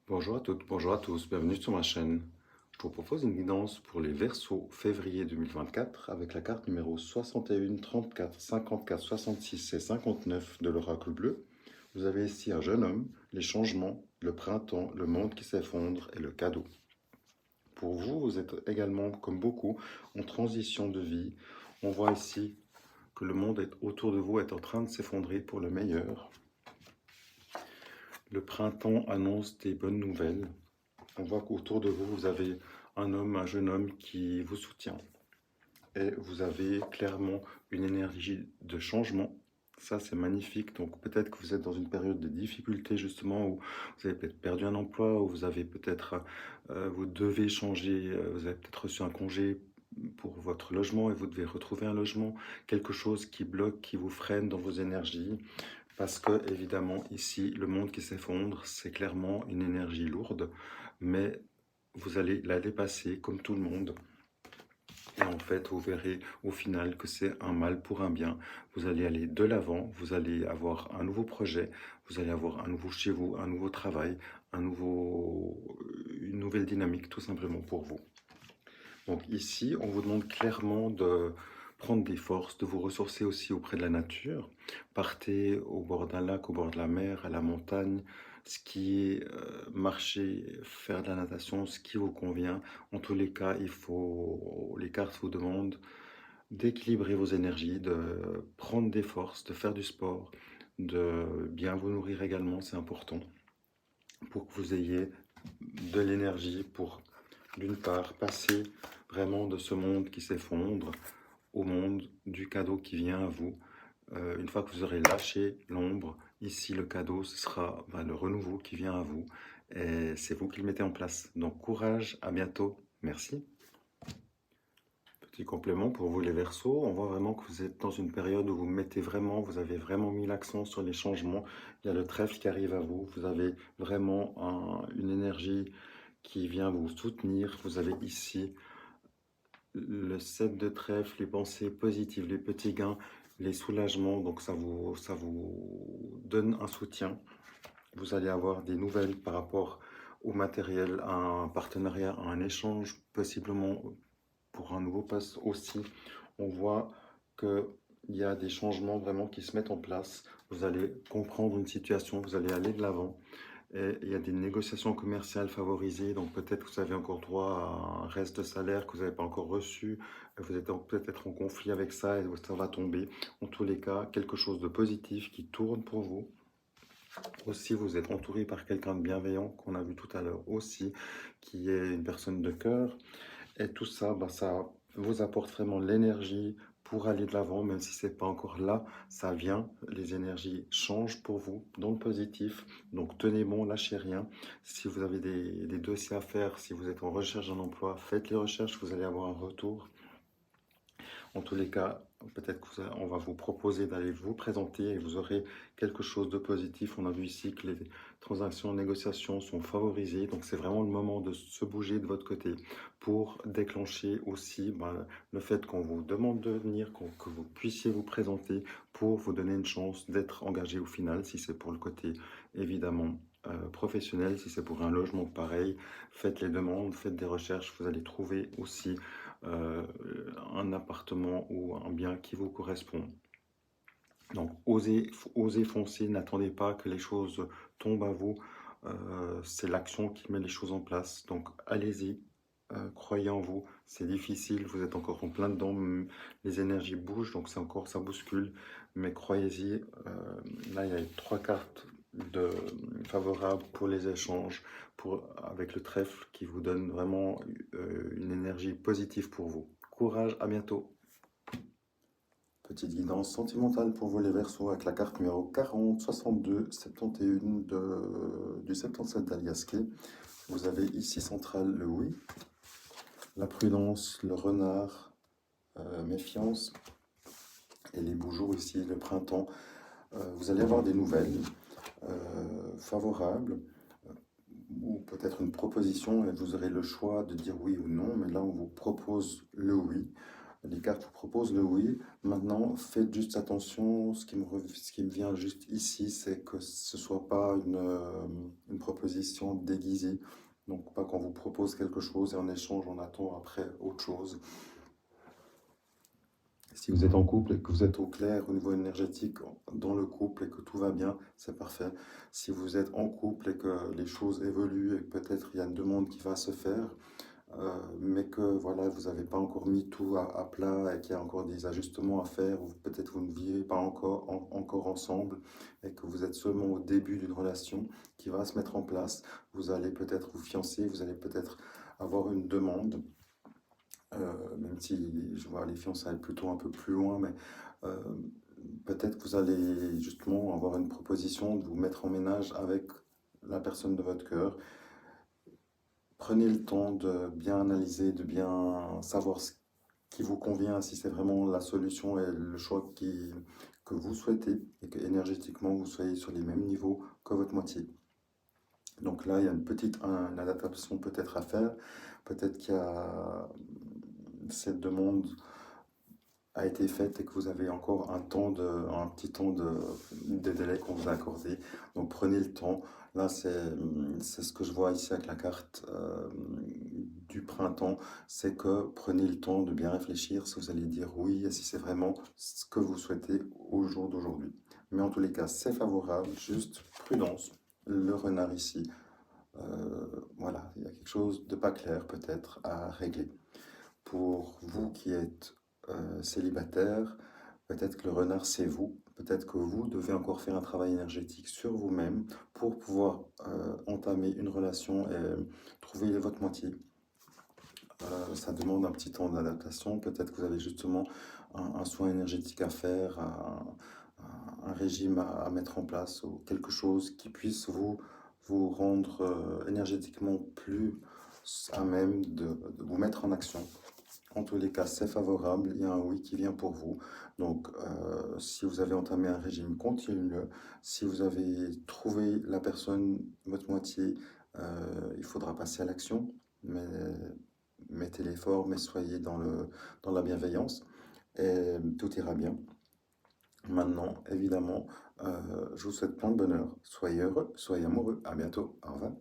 Bonjour à toutes, bonjour à tous, bienvenue sur ma chaîne. Je vous propose une guidance pour les Verseaux février 2024 avec la carte numéro 61, 34, 54, 66 et 59 de l'oracle bleu. Vous avez ici un jeune homme, les changements, le printemps, le monde qui s'effondre et le cadeau. Pour vous, vous êtes également, comme beaucoup, en transition de vie. On voit ici que le monde autour de vous est en train de s'effondrer pour le meilleur. Le printemps annonce des bonnes nouvelles. On voit qu'autour de vous, vous avez un homme, un jeune homme qui vous soutient. Et vous avez clairement une énergie de changement. Ça, c'est magnifique. Donc, peut-être que vous êtes dans une période de difficulté, justement, où vous avez peut-être perdu un emploi, où vous avez peut-être, vous devez changer, vous avez peut-être reçu un congé pour votre logement et vous devez retrouver un logement, quelque chose qui bloque, qui vous freine dans vos énergies. Parce que, évidemment, ici, le monde qui s'effondre, c'est clairement une énergie lourde, mais vous allez la dépasser comme tout le monde. Et en fait, vous verrez au final que c'est un mal pour un bien. Vous allez aller de l'avant, vous allez avoir un nouveau projet, vous allez avoir un nouveau chez vous, un nouveau travail, une nouvelle dynamique tout simplement pour vous. Donc ici, on vous demande clairement de prendre des forces, de vous ressourcer aussi auprès de la nature. Partez au bord d'un lac, au bord de la mer, à la montagne, skier, marcher, faire de la natation, ce qui vous convient. En tous les cas, les cartes vous demandent d'équilibrer vos énergies, de prendre des forces, de faire du sport, de bien vous nourrir également, c'est important, pour que vous ayez de l'énergie pour, d'une part, passer vraiment de ce monde qui s'effondre au monde du cadeau qui vient à vous. Une fois que vous aurez lâché l'ombre, ici le cadeau, ce sera le renouveau qui vient à vous. Et c'est vous qui le mettez en place. Donc courage, à bientôt, merci. Petit complément pour vous les Verseaux, on voit vraiment que vous êtes dans une période où vous avez vraiment mis l'accent sur les changements. Il y a le trèfle qui arrive à vous, vous avez vraiment une énergie qui vient vous soutenir. Vous avez ici le 7 de trèfle, les pensées positives, les petits gains, les soulagements, donc ça vous donne un soutien. Vous allez avoir des nouvelles par rapport au matériel, à un partenariat, à un échange, possiblement pour un nouveau poste aussi. On voit qu'il y a des changements vraiment qui se mettent en place. Vous allez comprendre une situation, vous allez aller de l'avant. Et il y a des négociations commerciales favorisées, donc peut-être que vous avez encore droit à un reste de salaire que vous n'avez pas encore reçu, vous êtes peut-être en conflit avec ça et ça va tomber. En tous les cas, quelque chose de positif qui tourne pour vous. Aussi, vous êtes entouré par quelqu'un de bienveillant qu'on a vu tout à l'heure aussi, qui est une personne de cœur. Et tout ça, ça vous apporte vraiment l'énergie pour aller de l'avant, même si c'est pas encore là, ça vient. Les énergies changent pour vous dans le positif. Donc tenez bon, lâchez rien. Si vous avez des dossiers à faire, si vous êtes en recherche d'un emploi, faites les recherches, vous allez avoir un retour. En tous les cas, peut-être qu'on va vous proposer d'aller vous présenter et vous aurez quelque chose de positif. On a vu ici que les transactions, négociations sont favorisées. Donc, c'est vraiment le moment de se bouger de votre côté pour déclencher aussi le fait qu'on vous demande de venir, que vous puissiez vous présenter pour vous donner une chance d'être engagé au final, si c'est pour le côté évidemment professionnel, si c'est pour un logement pareil, faites les demandes, faites des recherches, vous allez trouver aussi euh, un appartement ou un bien qui vous correspond. Donc, osez foncer, n'attendez pas que les choses tombent à vous. C'est l'action qui met les choses en place. Donc, allez-y, croyez en vous. C'est difficile, vous êtes encore en plein dedans. Les énergies bougent, donc c'est encore, ça bouscule. Mais croyez-y, là, il y a 3 cartes favorables pour les échanges, avec le trèfle qui vous donne vraiment une énergie positive pour vous. Courage, à bientôt. Petite guidance sentimentale pour vous les Verseaux avec la carte numéro 40, 62, 71 du 77 d'Aliasqué. Vous avez ici central le oui, la prudence, le renard, méfiance et les beaux jours ici, le printemps. Vous allez avoir des nouvelles favorables ou peut-être une proposition et vous aurez le choix de dire oui ou non, mais là on vous propose le oui. Les cartes vous proposent le oui. Maintenant, faites juste attention. Ce qui me vient juste ici, c'est que ce ne soit pas une proposition déguisée. Donc, pas qu'on vous propose quelque chose et en échange, on attend après autre chose. Si vous êtes en couple et que vous êtes au clair au niveau énergétique dans le couple et que tout va bien, c'est parfait. Si vous êtes en couple et que les choses évoluent et que peut-être il y a une demande qui va se faire, mais que voilà, vous n'avez pas encore mis tout à plat et qu'il y a encore des ajustements à faire, ou peut-être vous ne vivez pas encore ensemble et que vous êtes seulement au début d'une relation qui va se mettre en place, vous allez peut-être vous fiancer, vous allez peut-être avoir une demande, même si je vois les fiançailles plutôt un peu plus loin, mais euh, peut-être que vous allez justement avoir une proposition de vous mettre en ménage avec la personne de votre cœur. Prenez le temps de bien analyser, de bien savoir ce qui vous convient, si c'est vraiment la solution et le choix que vous souhaitez et que énergétiquement vous soyez sur les mêmes niveaux que votre moitié. Donc là, il y a une adaptation peut-être à faire. Peut-être qu'il y a cette demande a été faite et que vous avez encore un petit temps de délai qu'on vous a accordé. Donc prenez le temps. Là, c'est ce que je vois ici avec la carte du printemps, c'est que prenez le temps de bien réfléchir si vous allez dire oui et si c'est vraiment ce que vous souhaitez au jour d'aujourd'hui. Mais en tous les cas, c'est favorable, juste prudence. Le renard ici, voilà, il y a quelque chose de pas clair peut-être à régler. Pour vous qui êtes célibataire, peut-être que le renard c'est vous. Peut-être que vous devez encore faire un travail énergétique sur vous-même pour pouvoir entamer une relation et trouver votre moitié. Ça demande un petit temps d'adaptation. Peut-être que vous avez justement un soin énergétique à faire, un régime à mettre en place ou quelque chose qui puisse vous rendre énergétiquement plus à même de vous mettre en action. En tous les cas, c'est favorable, il y a un oui qui vient pour vous. Donc, si vous avez entamé un régime, continuez-le. Si vous avez trouvé la personne, votre moitié, il faudra passer à l'action. Mais mettez l'effort, mais soyez dans la bienveillance et tout ira bien. Maintenant, évidemment, je vous souhaite plein de bonheur. Soyez heureux, soyez amoureux. À bientôt. Au revoir.